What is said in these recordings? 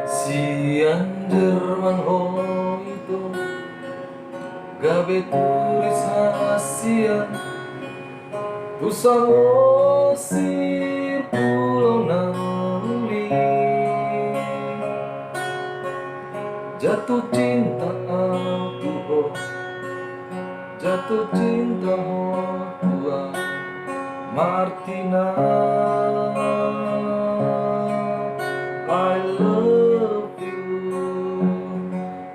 Siang Jerman itu gabe turis hasian Usang sir pulau Nangli jatuh cinta aku jatuh cinta tua Martina. I love you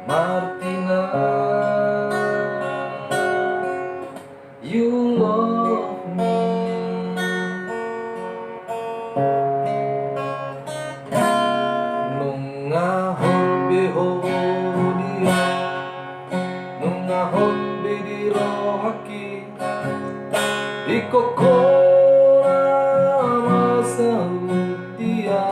Martina, you love me. Nungahon behodia, nungahon bedirohaki, ikokora masautia.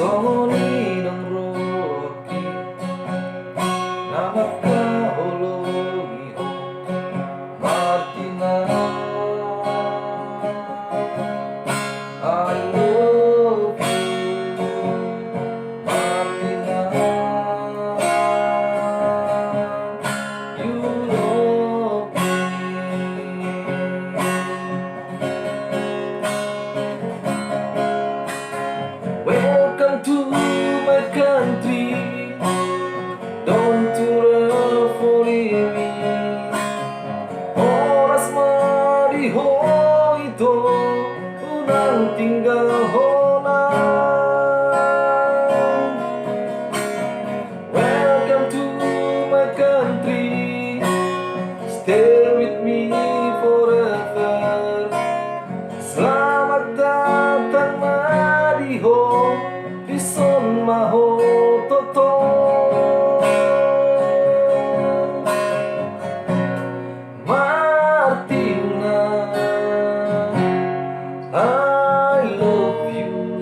Soni dan roki nama kahologi Martina. I love you Martina, you love me. Welcome to my country, don't you run for me. Oras mariho ito, unang tinggal hona. Welcome to my country, stay with me forever. Selamat datang mariho, ison maho toto. Martina, I love you.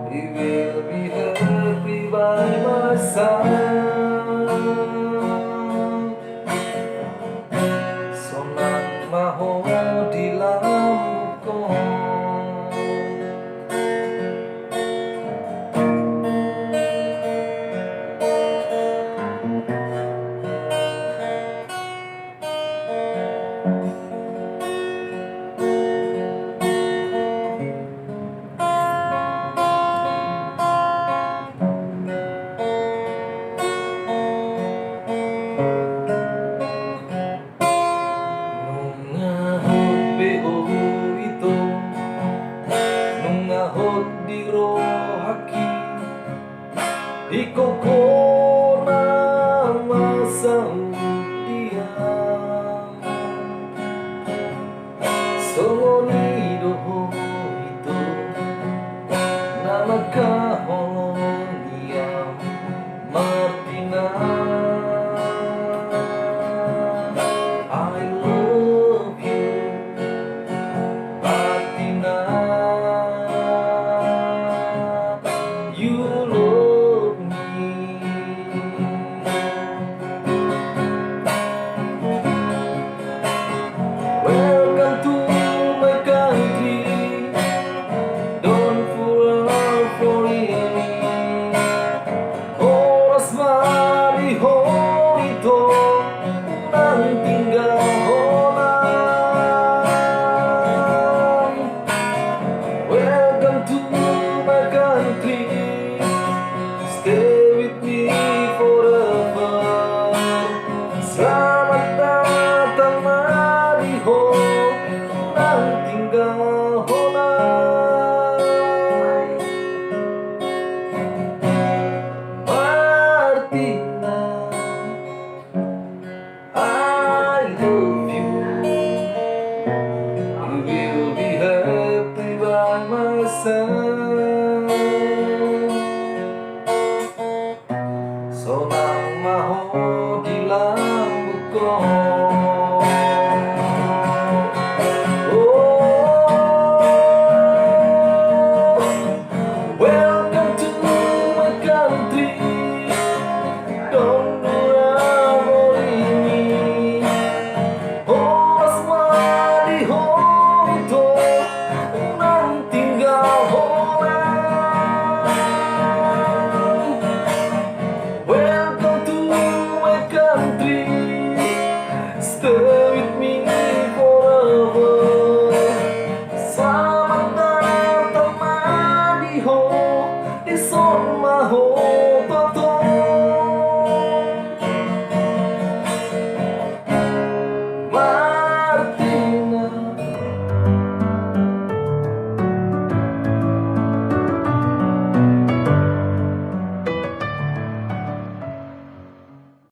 We will be happy by my side. Sonang maho di lambuko. Nungahot di rohaki ikokona masaudia. Soni doho itu nama kahologia Martina. I love you Martina, you love me. Welcome to my country, don't fall for me. Oras mariho ito, unang tinggal hona. Welcome to my country, stay with me forever. Selamat datang mariho, unang tinggal hona. Martina, I love you. We will be happy by my side. Sonang maho di lambuko. stay with me